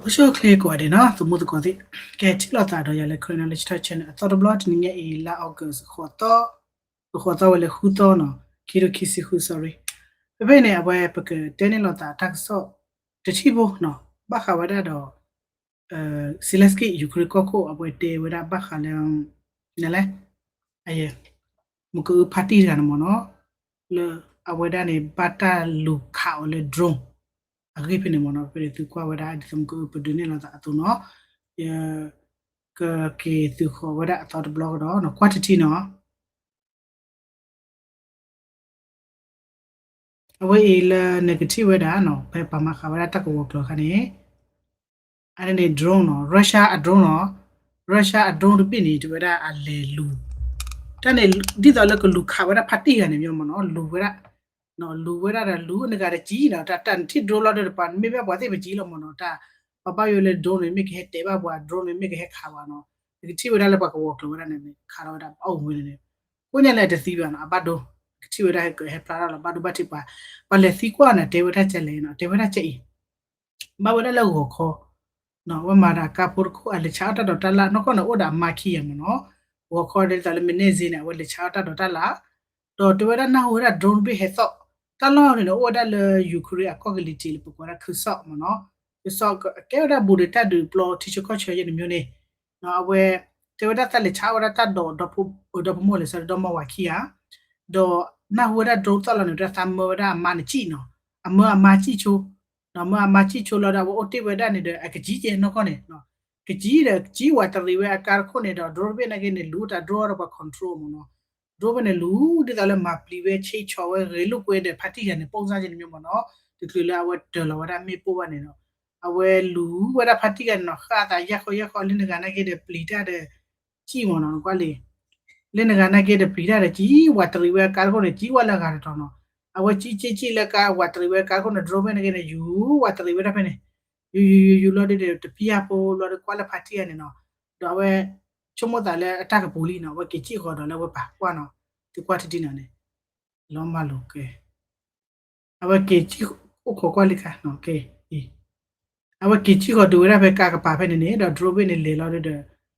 不需要 click 过的呢，怎么的过的？该起了咋着也来看那里去看呢？早的不拉你也伊拉 August 活到为了活到呢，kilo kisi hu sorry。这边呢，我也不个等你了咋他说，这起不呢？巴哈为了的Sileski 有可以搞过，我得为了巴哈了，那嘞，哎呀，我个 party 干么呢？了，我得呢，巴ta 路考了 drone。agripe ne mono pe tu kwa wada di sam ko pe dune la ta tu no ya ke tu ko wada ta de blog do no quantity no awe il negative wada no pe pa ma ka wada ta ko work lo khane ane ne drone no Russia a drone no Russia a drone pe ni tu wada a le lu ta ne di da le ko lu kha wada phati ga ne myo mo no lu wada no lu wada da lu ne ga de ji no ta tan ti drone lo de pa me be bwa te be ji lo mo no ta papa yo le drone me ke te ba bwa drone me ke kha wa no ti wada le pa ko work lo wada ne kha ro wada au mo ne ko ne le de si ba no abado ti wada he pra la ba do ba ti pa le si kwa na te wada che le no te wada che i ba wada le go kho no wa ma da ka por ko ale cha ta do ta la no ko no oda ma khi ya mo no wo kho de ta le mine zi na wa le cha ta do ta la do te wada na ho da drone be he so ta lo ne no oda le ukraine ko ga li ti le ko ra khu so mo no so ke wada bu de ta du plo ti chu ko che ye ni myo ne no awe te wada ta le cha wada ta do mo le sa do mo wa khi ya do na ho da drone ta lo ne da sa mo da ma ni chi no ama chi chu no ma ma chi chu lo da wo te wada ne de a ka ji je no ko ne no ka ji de ji wa ta ri we a ka ko ne do drone be na ke ne lu ta draw ro ba control mo no draw be ne lu de ta le ma pli we chi cho we re lu kwe de phati ya ne pong sa je ni myo mo no de kle la wa de lo wa da me po wa ne no awe lu wa da phati ya no kha ta ya kho le ne ga na ke de pli ta de chi mo no kwa le le ne ga na ke de pli ta de ji wa ta ri we ka ko ne ji wa la ga to no awe chi le ka wa ta ri we ka ko ne draw be ne ke ne yu wa ta ri we da pe ne you lo de pia po lo de kwa la phati ya ne no do we chomo ta le attack poli no we ke chi ko do le we pa kwa no ti kwa ti na ne lo ma lo ke awe ke chi ko kwa li ka no ke e awe ke chi ko do we da pe ka ka pa pe ne ne do draw be ne le lo de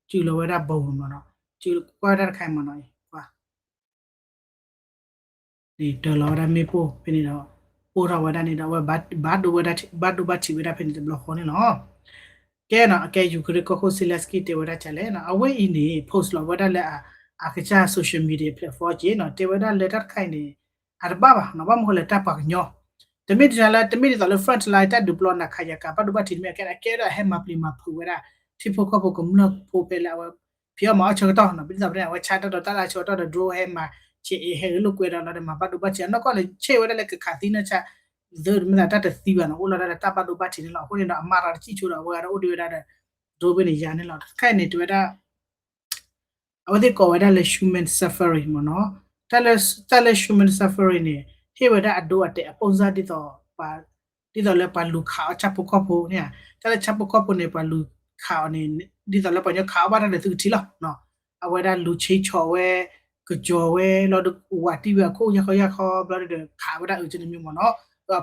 chi lo we da bo mo no chi kwa da khai mo no kwa ni do lo da me po pe ne no po ra wa da ne do we ba do we da chi we da pe ne blo ko ne noကဲနော်အကဲယူခရကိုကိုစီလက်စကီတေဝဒချလဲနော်အဝဲအင်းနေ post လောဝဒလဲအခချာ social media platform ကြီးနော်တေဝဒလက်တက်ခိုင်နေအရဘာဘာနော်ဘာမဟုတ်လက်တပ်ပါညောတမိတလာတမိတလာ front line တက် deploy နာခါရကပတ်ဒဘတိမြကဲကဲရဟဲမပလီမဖူဝဒတိဖို့ကဖို့ကမနဖိုပဲလာဝပြမအချတော့နော်ပိစပရဝချာတော့တလာချောတော့ draw ဟဲမချေဟဲလုကွေတော့နော်မပတ်ဒဘချေနော်ကလေချေဝဒလဲကခတိနချဇေမနာတတ်စီဘာနော်အိုလာတာတပတ်ဒဘချေနော်ဟိုနေတော့အမာရာချီချိုတော့ဝါတော့အိုဒီဝဒဒိုဘနေရနေလောက်ခိုင်နေတွေ့တာအဝတိကောဝဒလဲ human suffering မနော်တလဲ human suffering နေဟေဝဒအဒိုအတဲ့အပုံစံတိတော့ပါတိတော့လဲပါလူခါချပ်ပကောဖို့เนี่ยတလဲချပ်ပကောဖို့နေပါလူခါနေတိတော့လဲပါညခါပါတဲ့သူတီလားနော်အဝဒလူချိချော်ဝဲကြော်ဝဲလောဒဝတိဝခိုရခဘလာတဲ့ခါဝဒအချင်မျိုးမနော်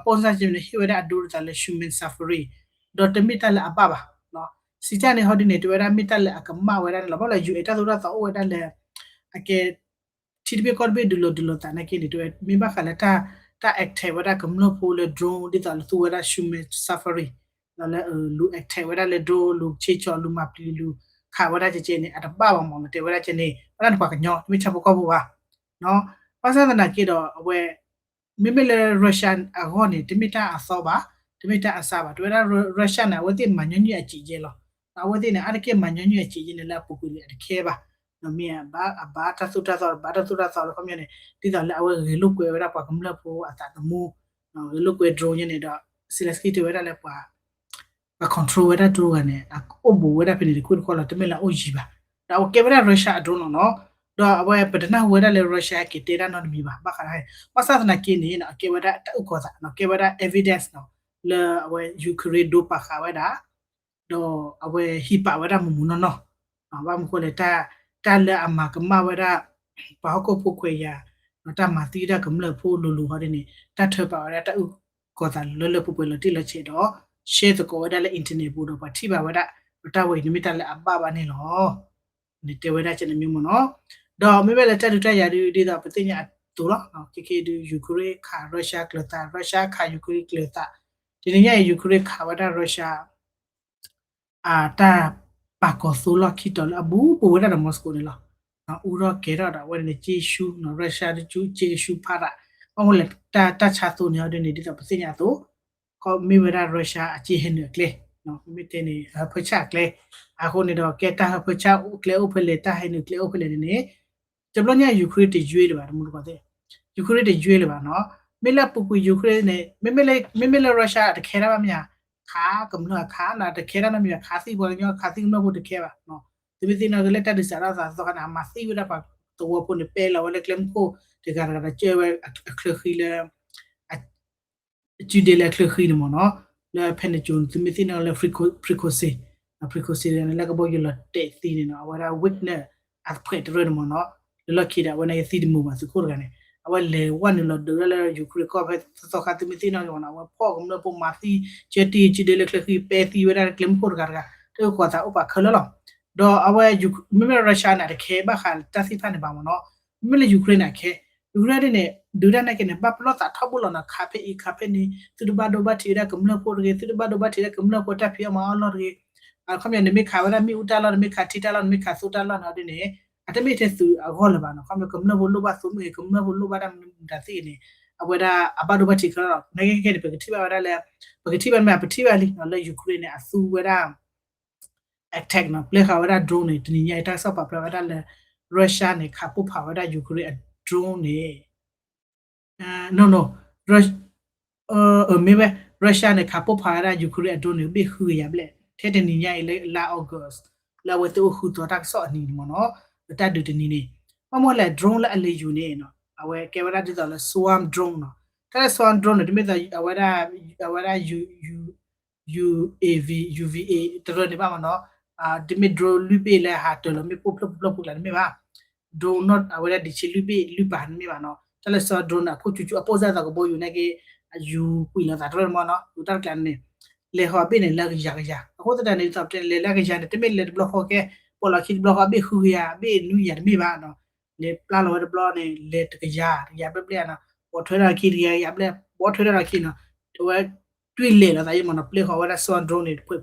ပုံစံချင်းဟေဝဒအဒိုတလဲ human suffering ဒေါ်တမီတလဲအပပါနော်စီချနေဟောဒီနေတွေ့ရမိတက်လက်အကမဝဲတယ်လောဘလဲယူအတာဆိုတော့ဝဲတယ်လေအကဲတီဘီကော်ဘေဒူလိုတာနေကိနေတွေ့မိဘခလာတာအက်ထေဝဒကမလို့ပိုလေ drone ဒီတလသူဝဒရှုမေ safari နော်လေလူအက်ထေဝဒလေ drone လူချေချောလူမပလီလူခါဝဒချေချေနေအတပပါမောင်တေဝဒချေနေအဲ့ဒါပါကညောမိချပ်ကောဘူးပါနော်ပါစဒနာကိတော့အဝဲမိမလေရုရှားအဟောနေတမီတာအစောပါတမီတာအစားပါတွေ့ရရုရှားနာဝတိမညညအကြည့်ကျဲလောအဝတိနေအရကေမညညအကြည့်ကျဲလာပူပူလေအခဲပါနော်မင်းဘာတသုတသောဘာတသုတသောလို့ခမနေတိတော်လည်းအဝဲရေလုကွယ်ရပါကမလဖို့အတာတမူနော်ရေလုကွယ် drone နေတော့ Sileski တွေရလည်းပါ control ရတဲ့ drone နဲ့အဘူရတဲ့ဖြစ်နေခုခေါ်လာတမင်လာအိုကြီးပါတော့ကင်မရာရုရှား drone နော်တော့အဝဲပဒနာဝဲတဲ့ရုရှားကတေရနော်မီပါဘာခရိုင်းပသနာကင်းနေနော်ကေဝဒတူခေါ်တာနော်ကေဝဒ evidence နော်လေအဝဲယူကရိဒိုပါခဝဲတာတော့အဝဲဟိပါဝဲတာမမနော်ဘာမခေါ်လေတာလဲအမကမဝဲတာဘာကိုဖို့ခွေရနော်တမတိရကမလဖို့လူဟောတယ်နေတထပါရတူခေါ်တာလလပပလတိလချေတော့ share the ko da le internet bu do pa thi ba wa da ta we ni mi ta le apa ba ni lo ni te we da chen mi mo no do me be le ta du ta ya di da pa tin ya tu lo no ke du Ukraine kha Russia klata Russia kha Ukraine klata ဒီနေ့ရယူကရိန်းခါဝဒရုရှားအာတာပါကောဆိုလခိတလအဘူပဝဒရမော်စကိုနေလားနော်ဦးရောကေရတာဝဲနေဂျေရှုနော်ရုရှားတကျူဂျေရှုဖာတာဘာမလဲတာချာသူနေတယ်နေတဲ့ပစညာတော့ကောမီဝဒရုရှားအချီဟင်းနေကလေနော်မိတဲ့နေဖချကလေအခုနေတော့ကေတာဖချဥကလေဥဖလေတာဟင်းနေကလေဥဖလေနေကျပလညယူကရိန်းတကျွေးတယ်ပါမလို့ပါတယ်ယူကရိန်းတကျွေးတယ်ပါနော်မေလပူပူယူကရိန်းနဲ့မေလရုရှားတခဲရပါမြာခါကမလို့ခါနာတခဲရနာမြာခါစီဘောညခါစီမလို့တခဲပါနော်ဒီမင်းကလည်းတက်စရာသာသောကနာမစီဝရပါတော့ပုန်ပဲလာဝလေကလမ်ကိုဒီကရကကျဲဝအခလခီလေအချီဒဲလက်ခလခီနမနော်လေဖက်နဂျွန်ဒီမင်းလည်းဖရီကိုစီလည်းကဘောရလတဲ့စီနေနော်ဝရဝစ်နဲ့အဖက်ရမနော်လခီတာဝနေစီဒီမူပါစကိုရကနေအဝလေဝန်လဒရလေယူခရကောဖက်သောကတိမသိနော်ဝနာဝဖောကမလို့ပုံမာစီချတီချီဒဲလက်ခလခီပဲတီဝရကလမ်ကိုရကတော့ကွာတာဥပခလလောတော့အဝဲမိမရုရှားနဲ့ခဲဘခါတသိဖန်နေပါမနော်မိမယူကရိန်းနဲ့ခဲယူကရိန်းနဲ့ဒူရနဲ့ကနေဘပလောတာထဘလောနာခါဖေဤခါဖေနီသူဒဘဒဘတီရကမလပိုရေသူဒဘဒဘတီရကမလပိုတာဖီမအော်လောရေအခမနေမိခါဝရမိဥတလာမိခါတီတလာမိခါဆူတလာနော်ဒီနေအတမိတဲ့သူအခေါ်လပါနော်ခမကမလဘလောဘဆုမေကမလဘလောဘဒမ်ဒါစီနေအဝဲဒါအဘဒဘတီခရောနေခဲပကတိပါရလဲပကတိပါမပတိပါလီနော်လေယူကရိန်းနဲ့အဆူဝဲဒါ attack နော် play ခါဝရ drone နေတနည်းညိုက်တာဆော့ပါပရဝဒလဲရုရှားနေခါပုဖာဝဒယူကရိန်း drone နေno rush မေဘရုရှားနေခါပုဖာဝဒယူကရိန်း drone နေဘိခူရဘလဲထဲတနည်းညိုက်လာ August လာဝတူခူတော့တက်ဆော့နီမနော်တတ်ဒူတနည်းနေမမလဲ drone လဲအလေးယူနေနော်အဝဲကင်မရာဒီတော့လဲ swarm drone နော်တဲ့ swarm drone ဒီမဲ့အဝဲဒါUVA တော်နေပါမနော်ဒီမီဒရိုလူပေလဲဟာတော်လမီပုပလပုလာမေပါဒရိုနော့အဝရဒီချီလူပေလူပန်မေပါနော်တလဲဆောဒရိုနာခုချူချူအပေါ်စားတော့ဘောယူနေကေယူပွိလာတာတော်မနော်လူတက်ကန်နေလေဟောပေနေလက်ရရအခုတတနေတော့တယ်လေလက်ရရတမေလေဘလော့ဟောကေပေါ်လာခိဘလော့ဟောဘေခူရဘေနူရမေပါနော်လေပလာလောဘလော့နေလေတကရပဲပလနော်ပေါ်ထွေးတာခိရပလဲပေါ်ထွေးတာခိနော်တော့တွေ့လေလာတိုင်းမနော် play ဟောဝရဆွန်ဒရိုနေဖွေ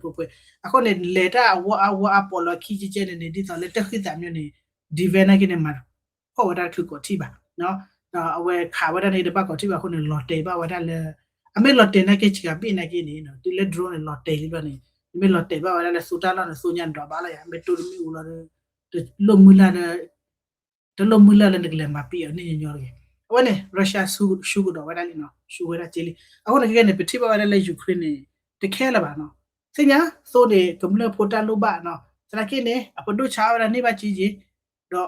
အခုနေလေတာဝါပေါ်လာခီချီချဲနေဒီတော့လေတက်ခိတမျိုးနေဒီဗဲနာကိနေမှာဟောဝရထုကိုထိပါနော်အဝဲခါဝရနေတဲ့ဘက်ကိုထိပါခုနေလော်တေပါဝရလေအမေလော်တေနေကိချကပြနေကိနေနော်ဒီလေဒရိုနေလော်တေလေးပါနေဒီမေလော်တေပါဝရလေစူတာလာနေစူညန်တော့ပါလာရမေတူမီဦးလာလုံမူလာနေတလုံမူလာလည်းကလည်းမပြည့်နေညော်ရဝနေရုရှားရှုတော့ဝရလီနော်ရှုဝရချီလီအခုလည်းကနေပတိပါဝရလေယူကရိန်းနေတခဲလာပါနော်စညာသို့နေကမလဖိုတာလိုပါနော်စရကိနေအပဒုချာဝရနေပါချီကြီးတော့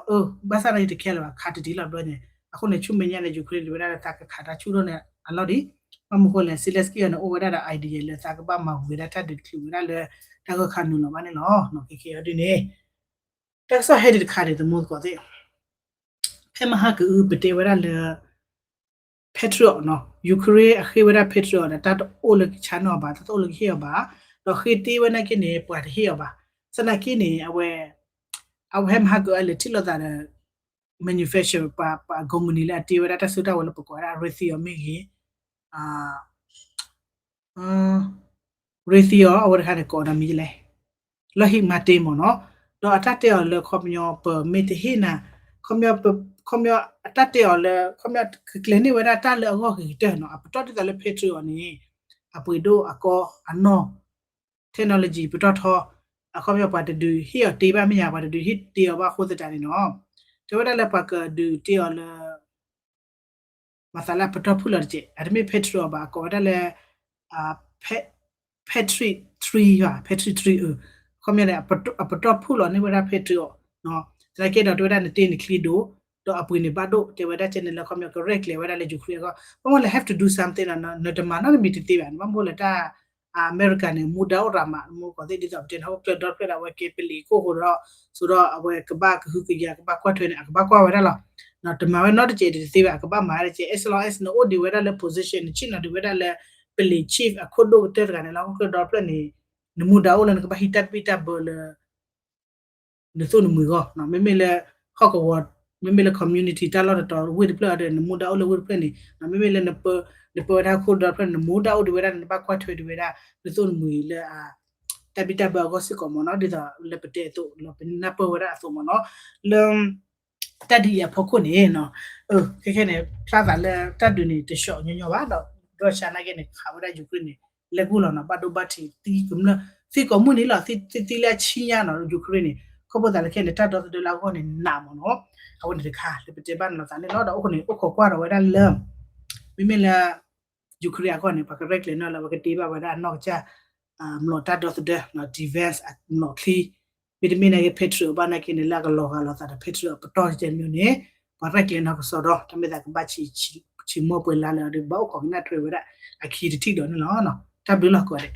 ဘာသာရေးတခဲလာပါခါတတီလာတော့ညအခုနေချုမညနေယူကရိန်းလိုရတာကခါတာချူတော့နေအလော်ဒီမမကိုလည်းစီလက်စကီနော်အိုဝရတာ idea လေစာကပါမဝရတာတတူရလေတာကခါနူနော်မနေနော်ကေကေဒီနေတက်ဆာဟက်ဒီခါတဲ့မို့ကောတဲ့ဖဲမဟာကူပတေဝရလေပက်ထရိုနော်ယူကရိန်းအခေဝရပက်ထရိုနဲ့တတ်အိုလချာနော်ပါတတ်အိုလခေပါတော့ခေတီဝနကိနေပွားခေပါစနကိနေအဝဲမဟာကူအလေတီလတာ manufacture ပါဂုံမနီလာတီဝရတဆူတာဝလပကောရာရီစီယမေကြီးရီစီယအဝရခါကောဒမီလေလဟိမတေမနော်တော့အတတ်တယ်လေခေါမျောပမေတဟိနာခေါမျောအတတ်တယ်လေခေါမျောကလနေဝရတာလေအောခိတဲ့နော်အပတော်တယ်လေဖေထရီယောနေအပွေတို့အကောအနော် technology ပတော်ထောခေါမျောပါတူဟိယတေးပါမရပါတူဟိတေးပါခိုးတဲ့တယ်နော်တဝရလေပကဒူတေးလေမဆလာပတော်ဖူလာချေအဒမီဖေထရီယောပါကောတယ်လေPetri 3ဟာ Petri 3ခေါမျောလေအပတော်ဖူလာနေဝရဖေထရီယောနော်တကယ်တော့တွေ့တဲ့နေကလီဒိုတော့အပွေနေပါတော့တေဝဒချန်နယ်ခေါမျိုး correct လေဝဒလေဂျူခရီကဘာမလဲ have to do something နော်တမနာမီတီတီဘာမမို့လဲတာ American နဲ့မူဒေါရာမမို့ကတဲ့ဒီတော့တင်ဟုတ်တော့ပြလာဝကေပလီကိုဟိုတော့ဆိုတော့အဝဲကဘာကခုကရကဘာကွတ်ထွေးနေကဘာကွာဝရလားနော်တမဝဲ not ချေတီတီဘာကဘာမာရချေ as long as no di ဝရလေ position ချင်နော်ဒီဝရလေ pele chief akodo ter kan la ko do plan ni nemu dawo lan ka hitat pita bol ne so nemu go no me le hok award me le community ta lo to with plan de nemu dawo le with plan ni no me le ne po da ko do plan nemu dawo de da ne ba kwa thwe de da ne so nemu le a tapita ba go si ko mo no de da le pete to lo na po da so mo no le tadi ya phoko ni no ke ne pla ba le tadu ni te sho nyo ba do Russia na ke ne kha ba da Ukraine ni le ku lo na ba do ba ti ti kum na si ko mu ni la ti la chi ya no Ukraine ni ko bo da le ke ne ta do de la ko ni na mo no a wo ni de kha le pete ba no sa ne no da ko ni ko kwa do da le mi me la Ukraine ko ni pa ka rek le no la ba ke ti ba da no cha mlo ta do de no defense no clear Bidimina ke petrol bana ke ne la ga lo ga lo ta petrol to je myo ne ba rek le na ko so do ta me da ba chi mo pwe la la de ba ko na twe wa da a ki ti do no no ta bi lo ko de